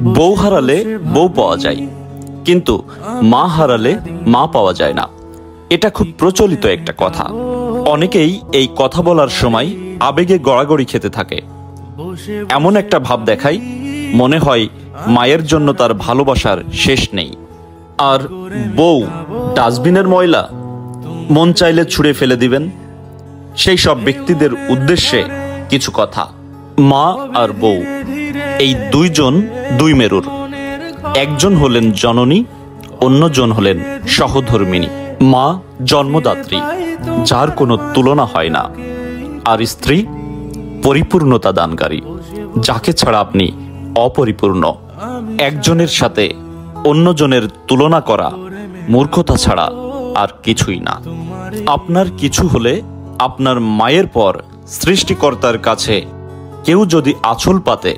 বউ হারালে বউ পাওয়া যায়, কিন্তু মা হারালে মা পাওয়া যায় না। এটা খুব প্রচলিত একটা কথা। অনেকেই এই কথা বলার সময় আবেগে গড়াগড়ি খেতে থাকে। এমন একটা ভাব দেখায়, মনে হয় মায়ের জন্য তার ভালোবাসার শেষ নেই। আর বউ ডাস্টবিনের ময়লা, মন চাইলে ছুঁড়ে ফেলে দিবেন। সেই সব ব্যক্তিদের উদ্দেশ্যে কিছু কথা। মা আর বউ এই দুইজন দুই মেরুর। একজন হলেন জননী, অন্যজন হলেন সহধর্মিণী। মা জন্মদাত্রী, যার কোনো তুলনা হয় না। আর স্ত্রী পরিপূর্ণতা দানকারী, যাকে ছাড়া আপনি অপরিপূর্ণ। একজনের সাথে অন্যজনের তুলনা করা মূর্খতা ছাড়া আর কিছুই না। আপনার কিছু হলে আপনার মায়ের পর সৃষ্টিকর্তার কাছে কেউ যদি আঁচল পাতে,